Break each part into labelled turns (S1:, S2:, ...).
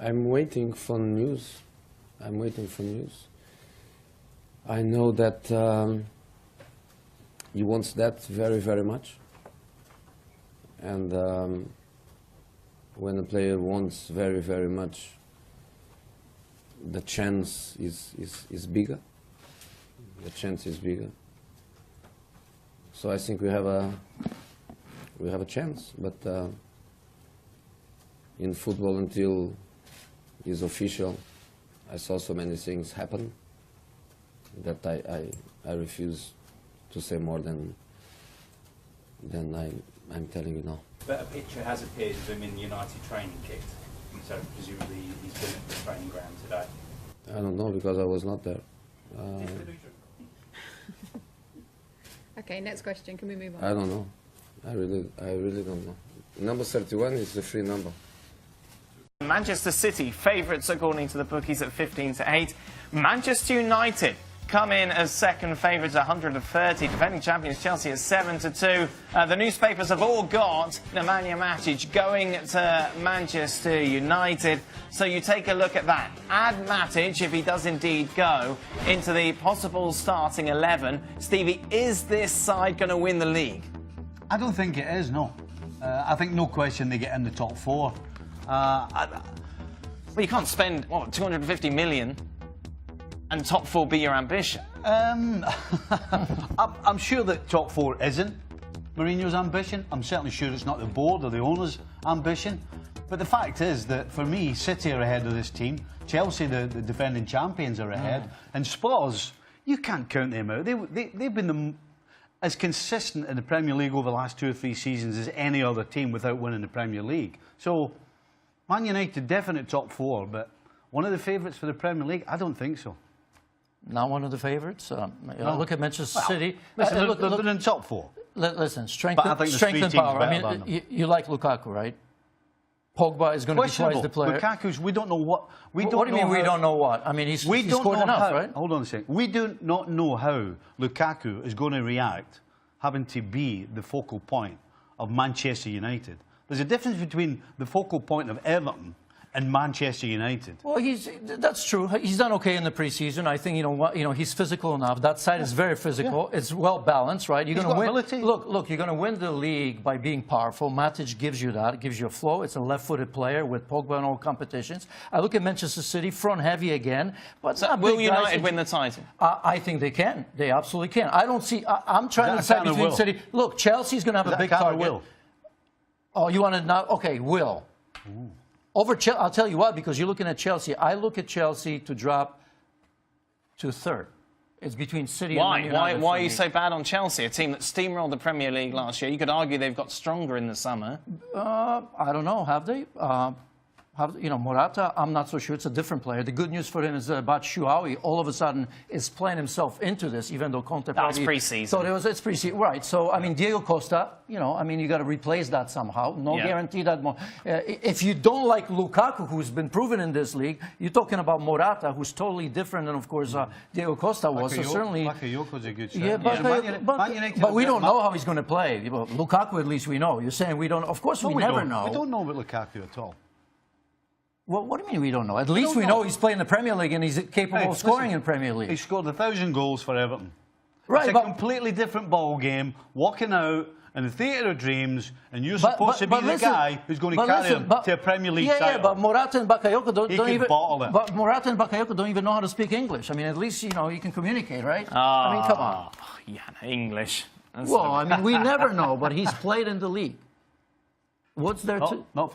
S1: I'm waiting for news. I'm waiting for news. I know that he wants that very, very much. And when a player wants very, very much, the chance is bigger. The chance is bigger. So I think we have a chance, but in football, until it's official, I saw so many things happen that I refuse to say more than I'm telling you now.
S2: But a picture has appeared of him in the United training kit, so presumably he's been at the training ground today.
S1: I don't know because I was not there.
S3: Okay, next question. Can we move on?
S1: I don't know. I really don't know. Number 31 is the free number.
S4: Manchester City, favourites according to the bookies at 15-8. Manchester United come in as second favourites at 130. Defending champions Chelsea at 7-2. The newspapers have all got Nemanja Matic going to Manchester United. So you take a look at that. Add Matic, if he does indeed go, into the possible starting 11. Stevie, is this side going to win the league?
S5: I don't think it is, no. I think no question they get in the top four.
S4: Well, you can't spend, what, 250 million and top four be your ambition?
S5: I'm sure that top four isn't Mourinho's ambition. I'm certainly sure it's not the board or the owner's ambition. But the fact is that, for me, City are ahead of this team. Chelsea, the defending champions, are ahead. And Spurs, you can't count them out. They've been as consistent in the Premier League over the last 2 or 3 seasons as any other team without winning the Premier League. So, Man United, definite top four, but one of the favourites for the Premier League? I don't think so.
S6: Not one of the favourites? No. Look at Manchester City.
S5: Listen, look in the top four.
S6: Listen, strength and power. I mean, you like Lukaku, right? Pogba is going to be twice the player.
S5: Lukaku's, we don't know what...
S6: What do you mean we don't know what? I mean, he's scored enough, right?
S5: Hold on a second. We do not know how Lukaku is going to react having to be the focal point of Manchester United. There's a difference between the focal point of Everton and Manchester United.
S6: Well, that's true. He's done okay in the pre-season. I think he's physical enough. That side is very physical. Yeah. It's well balanced, right? You're going to win. Ability. Look, you're going to win the league by being powerful. Matic gives you that. It gives you a flow. It's a left-footed player with Pogba in all competitions. I look at Manchester City, front heavy again. But
S4: so will United win the title?
S6: I think they can. They absolutely can. I don't see. I'm trying to decide between City. Look, Chelsea's going to have a big target. Will. Oh, you want to now? Okay, will. Ooh. Over Chelsea, I'll tell you why, because you're looking at Chelsea. I look at Chelsea to drop to third. It's between City and Man United.
S4: Why are you so bad on Chelsea, a team that steamrolled the Premier League last year? You could argue they've got stronger in the summer.
S6: I don't know. Have they? Morata, I'm not so sure. It's a different player. The good news for him is about Shuawi. All of a sudden is playing himself into this, even though Conte
S4: That's pre-season.
S6: So it's pre-season, right? So I mean, Diego Costa. You got to replace that somehow. No guarantee that. If you don't like Lukaku, who's been proven in this league, you're talking about Morata, who's totally different than, of course, Diego Costa was. So certainly,
S5: Bakayoko's a good shot.
S6: Yeah, but we don't know how he's going to play. Lukaku, at least we know. You're saying we don't. Of course, we never know.
S5: We don't know about Lukaku at all.
S6: Well, what do you mean we don't know? At least we know he's playing the Premier League and he's capable of scoring in the Premier League.
S5: He scored 1,000 goals for Everton.
S6: Right,
S5: it's a completely different ball game, walking out in the theatre of dreams, and you're supposed to be the guy who's going to carry him to a Premier League title.
S6: Yeah, but Morata and Bakayoko don't even...
S5: bottle it.
S6: But Morata and Bakayoko don't even know how to speak English. I mean, at least, you can communicate, right? I mean, come on.
S4: Yeah, English.
S6: Well, I mean, we never know, but he's played in the league. What's there to...
S5: Not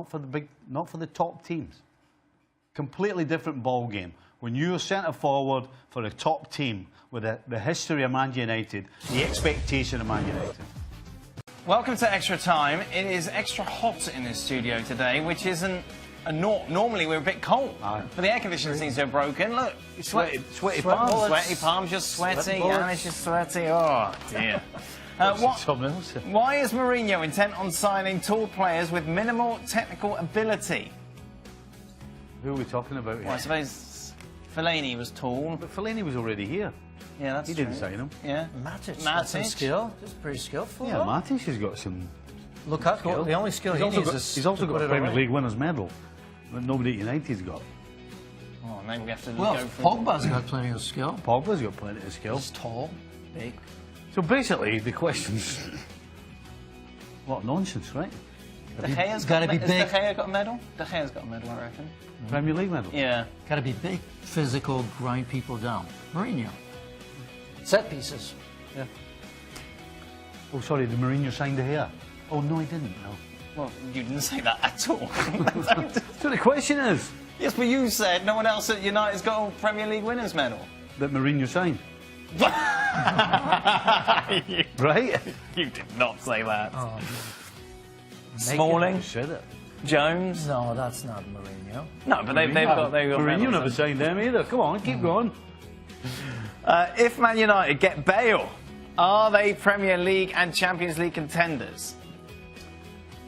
S5: for the top teams. Completely different ball game. When you're centre forward for a top team with the history of Man United, the expectation of Man United.
S4: Welcome to Extra Time. It is extra hot in this studio today, which isn't normally we're a bit cold. But the air conditioning seems to have broken. Look,
S5: sweaty palms.
S4: Sweaty palms, just sweaty. Yanis is sweaty. Oh dear. Why is Mourinho intent on signing tall players with minimal technical ability?
S5: Who are we talking about here?
S4: Well, I suppose Fellaini was tall.
S5: But Fellaini was already here.
S4: Yeah, that's
S5: true. He didn't sign him.
S4: Yeah.
S6: Matic. Some skill. Just pretty skillful.
S5: Yeah, Matic has got some
S6: Lukaku, the only skill he needs is...
S5: He's also got a Premier League winner's medal. that nobody at United's got.
S4: Oh, maybe we have to
S6: Well,
S4: go through.
S6: Pogba's got plenty of skill.
S5: Pogba's got plenty of skill.
S6: He's tall, big.
S5: So basically, the question's a lot of nonsense, right?
S4: De Gea's
S6: gotta be
S4: Has
S6: big.
S4: De Gea got a medal? De Gea's got a medal, I reckon.
S5: Premier League medal.
S4: Yeah.
S6: Got to be big, physical, grind people down. Mourinho. Set pieces.
S5: Yeah. Oh, sorry, did Mourinho sign De Gea? Oh, no, he didn't, no.
S4: Well, you didn't say that at all.
S5: So the question is,
S4: Yes, but you said no one else at United's got a Premier League winners medal.
S5: that Mourinho signed,
S4: you,
S5: right?
S4: you did not say that.
S6: Oh,
S4: Smalling,
S5: Just said it.
S4: Jones.
S6: No, that's not Mourinho.
S4: No, but they've got
S5: Mourinho
S4: medals.
S5: never signed them either. Come on, keep going.
S4: If Man United get Bale, are they Premier League and Champions League contenders?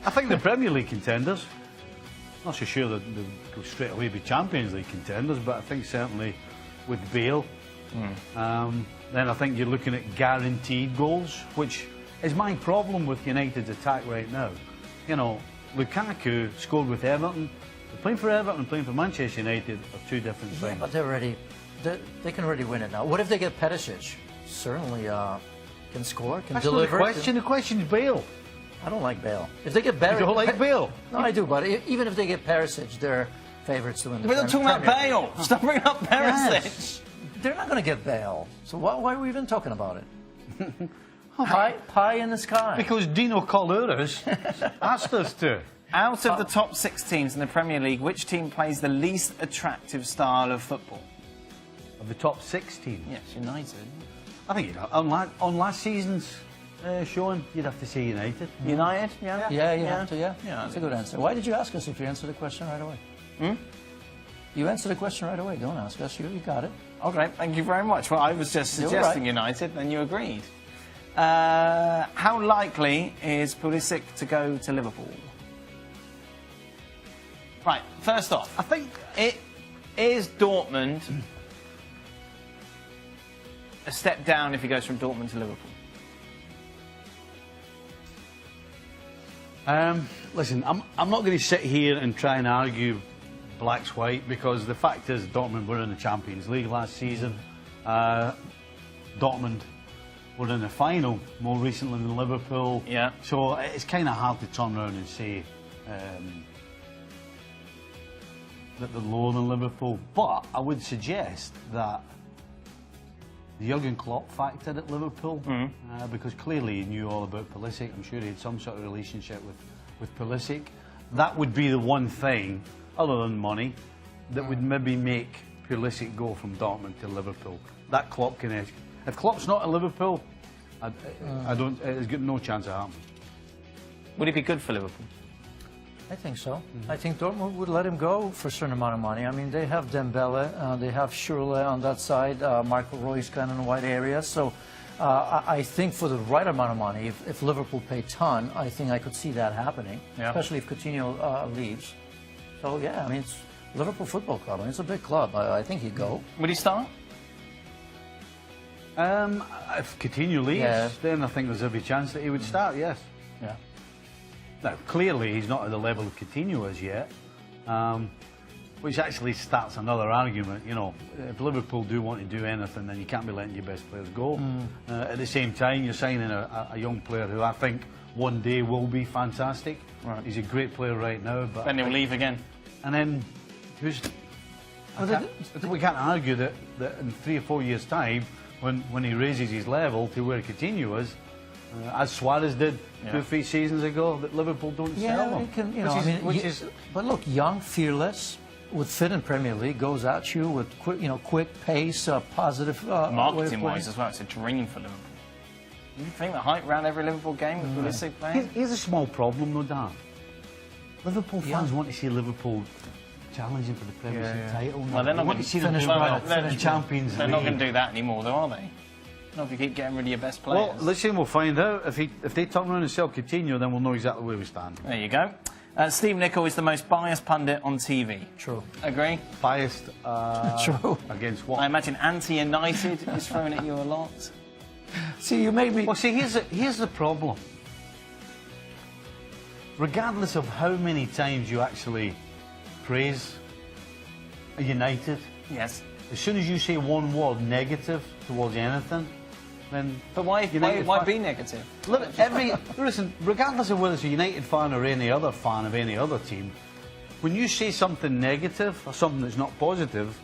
S5: I think the Premier League contenders. Not so sure that they'll go straight away be Champions League contenders, but I think certainly with Bale. Then I think you're looking at guaranteed goals, which is my problem with United's attack right now. You know, Lukaku scored with Everton. Playing for Everton and playing for Manchester United are two different
S6: Yeah,
S5: things.
S6: but they can already win it now. What if they get Perisic? Certainly can score, can
S5: That's not
S6: deliver.
S5: the question. The question is Bale.
S6: I don't like Bale. If they get Barry,
S5: You don't like Bale?
S6: No, I do. But even if they get Perisic, they're favourites to win the
S4: We're not talking about
S6: Premier League.
S4: Bale. Stop bringing up Perisic.
S6: Yes. They're not going to get Bale. So why are we even talking about it? Pie in the sky.
S5: Because Dino Coluras asked us to.
S4: Out of the top 6 teams in the Premier League, which team plays the least attractive style of football?
S5: Of the top 16.
S4: Yes, United.
S5: I think on last season's showing, you'd have to say United.
S4: United? Yeah.
S6: Yeah, you have to, yeah.
S4: Yeah.
S6: That's a good answer. Why did you ask us if you answered the question right away? You answered the question right away. Don't ask us. You got it.
S4: Okay, thank you very much. Well, I was just
S6: You're
S4: suggesting
S6: right.
S4: United, and you agreed. How likely is Pulisic to go to Liverpool? Right, first off,
S5: I think
S4: it is Dortmund a step down if he goes from Dortmund to Liverpool.
S5: Listen, I'm not going to sit here and try and argue black's white, because the fact is Dortmund were in the Champions League last season. Dortmund were in the final more recently than Liverpool.
S4: Yeah.
S5: So it's kind of hard to turn around and say that they're lower than Liverpool. But I would suggest that the Jurgen Klopp factor at Liverpool, because clearly he knew all about Pulisic. I'm sure he had some sort of relationship with Pulisic. That would be the one thing, other than money, that would maybe make Pulisic go from Dortmund to Liverpool. That Klopp connection. If Klopp's not at Liverpool, I don't. It's got no chance of happening.
S4: Would it be good for Liverpool?
S6: I think so. I think Dortmund would let him go for a certain amount of money. I mean, they have Dembele, they have Schürrle on that side, Marco Reus kind of in the white area. So I think for the right amount of money, if Liverpool pay ton, I think I could see that happening, especially if Coutinho leaves. So, yeah, I mean, it's Liverpool Football Club. I mean, it's a big club. I think he'd go.
S4: Would he start?
S5: If Coutinho leaves, then I think there's every chance that he would start, yes.
S6: Yeah.
S5: Now, clearly he's not at the level of Coutinho as yet, which actually starts another argument. You know, if Liverpool do want to do anything, then you can't be letting your best players go. At the same time, you're signing a young player who I think one day will be fantastic.
S4: Right.
S5: He's a great player right now, but
S4: Then he'll leave again.
S5: and then who's? We can't argue that in 3 or 4 years' time, when he raises his level to where Coutinho is, as Suarez did 2 or 3 seasons ago, that Liverpool don't sell them.
S6: It can, you know, but look, young, fearless, would fit in Premier League, goes at you with quick pace, positive
S4: Marketing-wise as well, it's a dream for Liverpool. Do you think the hype around every Liverpool game with Pulisic playing?
S5: Here's a small problem, though, Dan. Liverpool fans want to see Liverpool challenging for the Premier League title.
S4: Well, they're not
S5: want
S4: going
S5: to see them in the Champions League.
S4: They're not going to do that anymore, though, are they? Not if you keep getting rid of your best players.
S5: Well, let's see, we'll find out. If they turn around and sell Coutinho, then we'll know exactly where we stand.
S4: There you go. Steve Nicol is the most biased pundit on TV.
S6: True.
S4: Agree?
S5: Biased
S6: True.
S5: against what?
S4: I imagine anti-United is thrown at you a lot.
S6: See, you made me...
S5: Well, see, here's the problem. Regardless of how many times you actually praise United.
S4: Yes.
S5: As soon as you say one word negative towards anything, then.
S4: But why
S5: fan-
S4: be negative?
S5: Look, listen, regardless of whether it's a United fan or any other fan of any other team, when you say something negative or something that's not positive,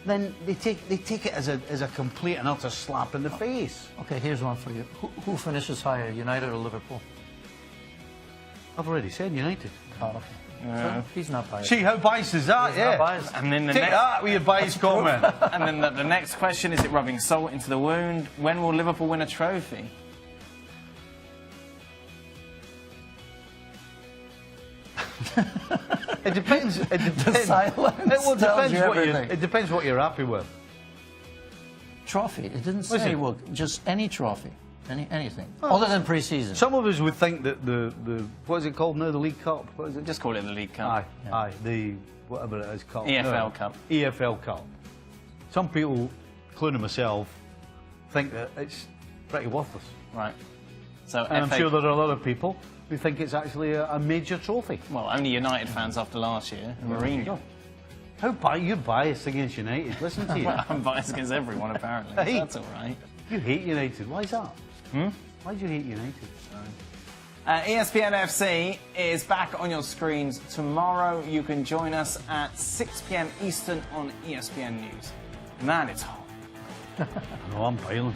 S5: then they take it as a complete and utter slap in the face.
S6: Okay, here's one for you. Who finishes higher, United or Liverpool?
S5: I've already said United.
S6: Oh, okay. So he's not biased.
S5: See how biased is that?
S6: He's
S5: Yeah.
S6: not biased.
S4: And then the
S5: Take
S4: next,
S5: that with your biased comment.
S4: and then the next question, is it rubbing salt into the wound? When will Liverpool win a trophy?
S5: It depends. It depends.
S6: silence tells you everything.
S5: It depends what you're happy with.
S6: Trophy. It didn't say,
S5: Listen.
S6: well, just any trophy. Anything. Other than pre-season.
S5: Some of us would think that the what is it called now? The League Cup. What is it?
S4: Just call it the League Cup.
S5: Aye, aye. The whatever it is called.
S4: EFL Cup.
S5: EFL Cup. Some people, including myself, think that it's pretty worthless.
S4: Right. So
S5: And
S4: FA
S5: I'm sure there are a lot of people who think it's actually a major trophy.
S4: Well, only United fans after last year. Mourinho.
S5: You're biased against United. Listen to you.
S4: Well, I'm biased against everyone, apparently.
S5: Hey.
S4: That's all right.
S5: You hate United. Why is that? Why do you hate United?
S4: ESPN FC is back on your screens tomorrow. You can join us at 6 p.m. Eastern on ESPN News. Man, it's hot.
S5: No, I'm boiling.